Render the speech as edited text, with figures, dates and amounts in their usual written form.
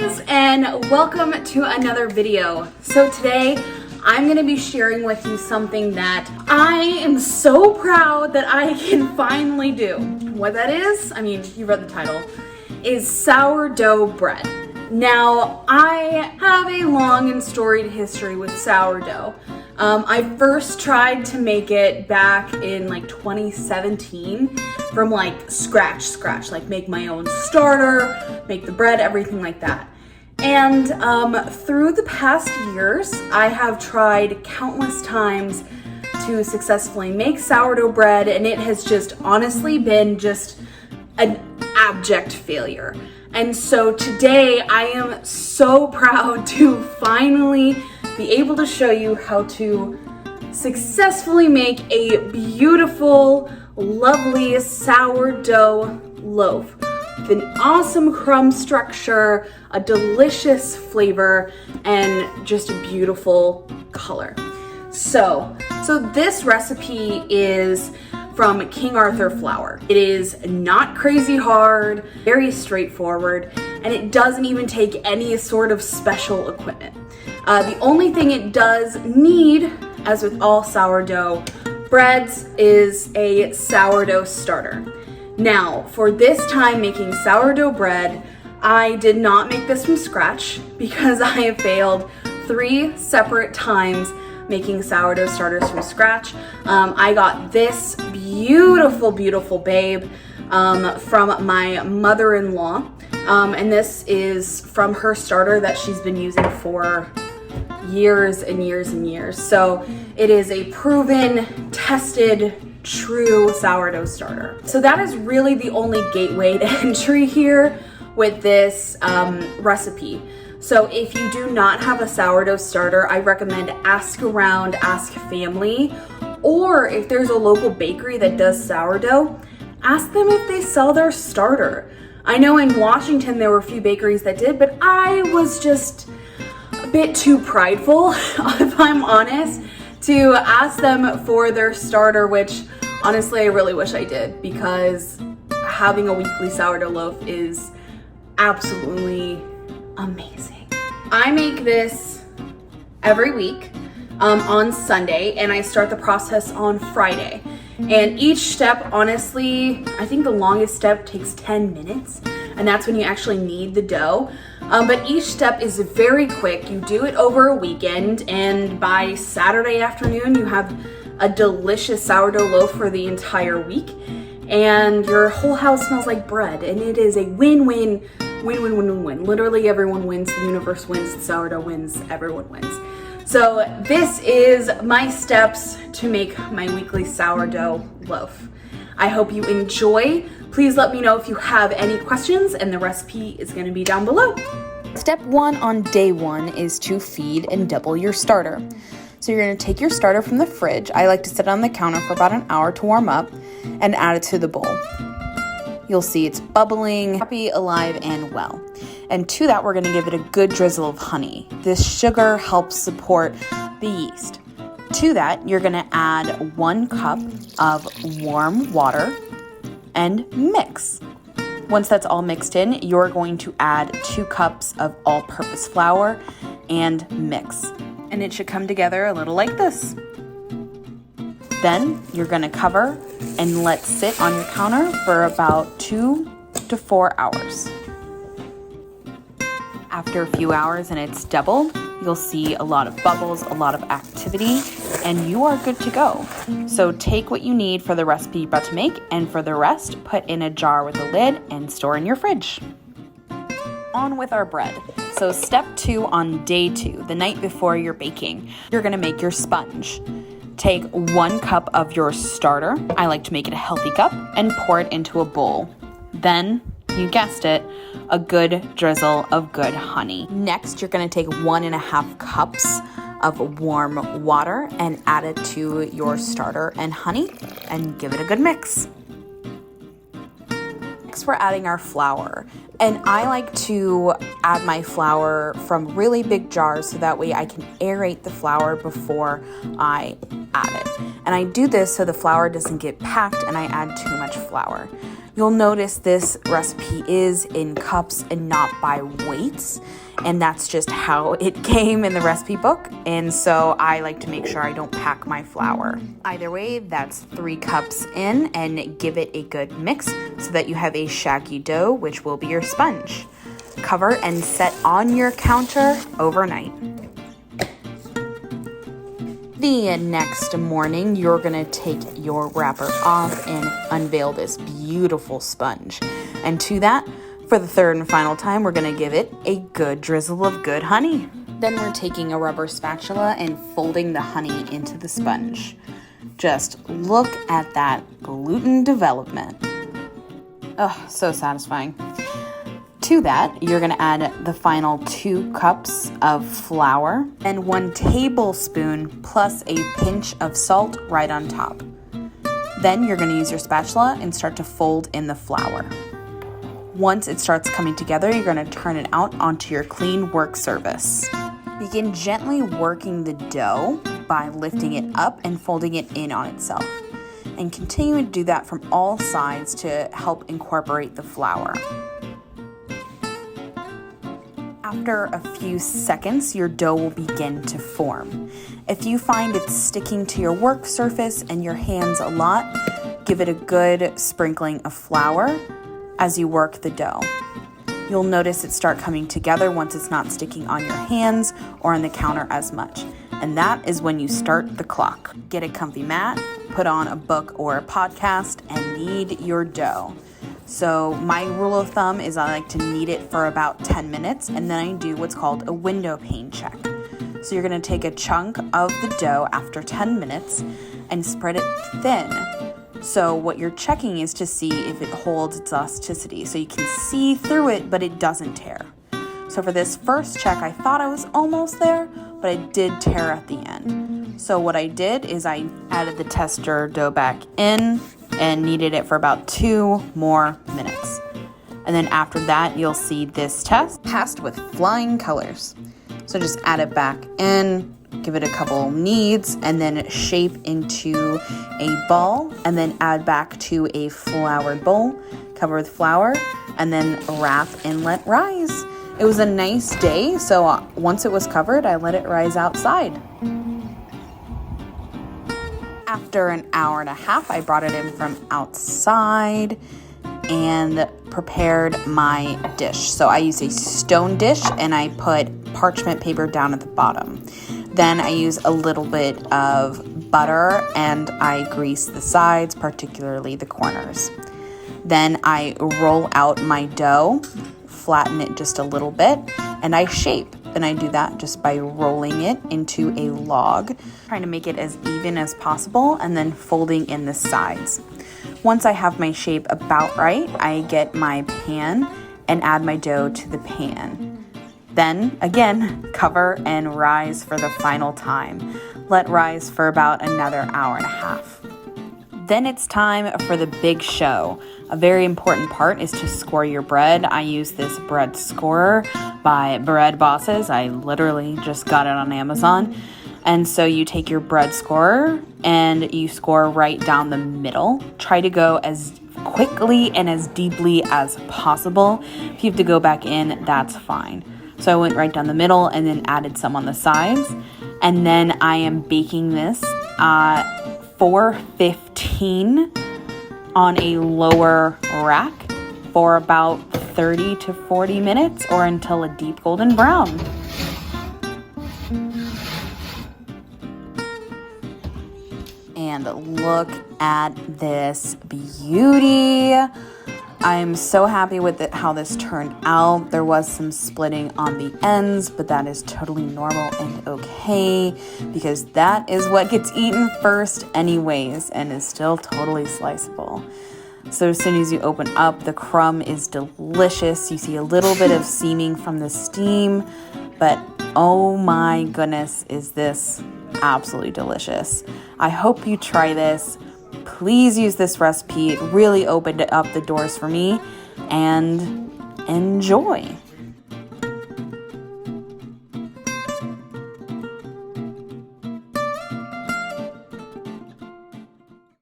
guys, and welcome to another video. So today I'm going to be sharing with you something that I am so proud that I can finally do. What that is, I mean, you read the title, is sourdough bread. Now, I have a long and storied history with sourdough. I first tried to make it back in like 2017 from like scratch, like make my own starter, make the bread, everything like that. And through the past years, I have tried countless times to successfully make sourdough bread, and it has just honestly been just an abject failure. And so today I am so proud to finally be able to show you how to successfully make a beautiful, lovely sourdough loaf with an awesome crumb structure, a delicious flavor, and just a beautiful color. So this recipe is from King Arthur flour. It is not crazy hard, very straightforward, and it doesn't even take any sort of special equipment. The only thing it does need, as with all sourdough breads, is a sourdough starter. Now, for this time making sourdough bread, I did not make this from scratch because I have failed 3 separate times making sourdough starters from scratch. I got this beautiful babe from my mother-in-law, and this is from her starter that she's been using for years and years and years. So it is a proven, tested, true sourdough starter. So that is really the only gateway to entry here with this recipe. So if you do not have a sourdough starter, I recommend ask around, ask family, or if there's a local bakery that does sourdough, ask them if they sell their starter. I know in Washington there were a few bakeries that did, but I was just a bit too prideful, if I'm honest, to ask them for their starter, which honestly I really wish I did, because having a weekly sourdough loaf is absolutely amazing. I make this every week on Sunday, and I start the process on Friday. And each step, honestly, I think the longest step takes 10 minutes, and that's when you actually knead the dough. But each step is very quick. You do it over a weekend, and by Saturday afternoon, you have a delicious sourdough loaf for the entire week, and your whole house smells like bread, and it is a win-win. Literally everyone wins, the universe wins, the sourdough wins, everyone wins. So this is my steps to make my weekly sourdough loaf. I hope you enjoy. Please let me know if you have any questions, and the recipe is going to be down below. Step 1 on day 1 is to feed and double your starter. So you're going to take your starter from the fridge. I like to set it on the counter for about an hour to warm up and add it to the bowl. You'll see it's bubbling, happy, alive, and well. And to that, we're going to give it a good drizzle of honey. This sugar helps support the yeast. To that, you're going to add 1 cup of warm water and mix. Once that's all mixed in, you're going to add 2 cups of all-purpose flour and mix. And it should come together a little like this. Then you're going to cover and let sit on your counter for about 2 to 4 hours. After a few hours and it's doubled, you'll see a lot of bubbles, a lot of activity, and you are good to go. So take what you need for the recipe you're about to make, and for the rest, put in a jar with a lid and store in your fridge. On with our bread. So step 2 on day 2, the night before you're baking, you're going to make your sponge. Take 1 cup of your starter, I like to make it a healthy cup, and pour it into a bowl. Then, you guessed it, a good drizzle of good honey. Next, you're going to take 1.5 cups of warm water and add it to your starter and honey and give it a good mix. Next, we're adding our flour. And I like to add my flour from really big jars so that way I can aerate the flour before I add it. And I do this so the flour doesn't get packed and I add too much flour. You'll notice this recipe is in cups and not by weights, and that's just how it came in the recipe book, and so I like to make sure I don't pack my flour. Either way, that's 3 cups in, and give it a good mix so that you have a shaggy dough, which will be your sponge. Cover and set on your counter overnight. The next morning, you're gonna take your wrapper off and unveil this beautiful sponge. And to that, for the third and final time, we're gonna give it a good drizzle of good honey. Then we're taking a rubber spatula and folding the honey into the sponge. Just look at that gluten development. Oh, so satisfying. To that, you're gonna add the final 2 cups of flour and 1 tablespoon plus a pinch of salt right on top. Then you're gonna use your spatula and start to fold in the flour. Once it starts coming together, you're gonna turn it out onto your clean work surface. Begin gently working the dough by lifting it up and folding it in on itself. And continue to do that from all sides to help incorporate the flour. After a few seconds, your dough will begin to form. If you find it's sticking to your work surface and your hands a lot, give it a good sprinkling of flour as you work the dough. You'll notice it start coming together once it's not sticking on your hands or on the counter as much. And that is when you start the clock. Get a comfy mat, put on a book or a podcast, and knead your dough. So my rule of thumb is I like to knead it for about 10 minutes, and then I do what's called a window pane check. So you're gonna take a chunk of the dough after 10 minutes and spread it thin. So what you're checking is to see if it holds its elasticity. So you can see through it, but it doesn't tear. So for this first check, I thought I was almost there, but it did tear at the end. So what I did is I added the tester dough back in and kneaded it for about 2 more minutes. And then after that, you'll see this test passed with flying colors. So just add it back in, give it a couple kneads, and then shape into a ball, and then add back to a floured bowl, cover with flour, and then wrap and let rise. It was a nice day, so once it was covered, I let it rise outside. After an hour and a half, I brought it in from outside and prepared my dish. So I use a stone dish and I put parchment paper down at the bottom. Then I use a little bit of butter and I grease the sides, particularly the corners. Then I roll out my dough, flatten it just a little bit, and I shape. And I do that just by rolling it into a log, trying to make it as even as possible, and then folding in the sides. Once I have my shape about right, I get my pan and add my dough to the pan. Then, again, cover and rise for the final time. Let rise for about another hour and a half. Then it's time for the big show. A very important part is to score your bread. I use this bread scorer by Bread Bosses. I literally just got it on Amazon. And so you take your bread scorer and you score right down the middle. Try to go as quickly and as deeply as possible. If you have to go back in, that's fine. So I went right down the middle and then added some on the sides. And then I am baking this 415 on a lower rack for about 30 to 40 minutes or until a deep golden brown. And look at this beauty. I'm so happy with how this turned out. There was some splitting on the ends, but that is totally normal and okay because that is what gets eaten first anyways and is still totally sliceable. So as soon as you open up, the crumb is delicious. You see a little bit of seaming from the steam, but oh my goodness, is this absolutely delicious. I hope you try this. Please use this recipe. It really opened up the doors for me, and enjoy.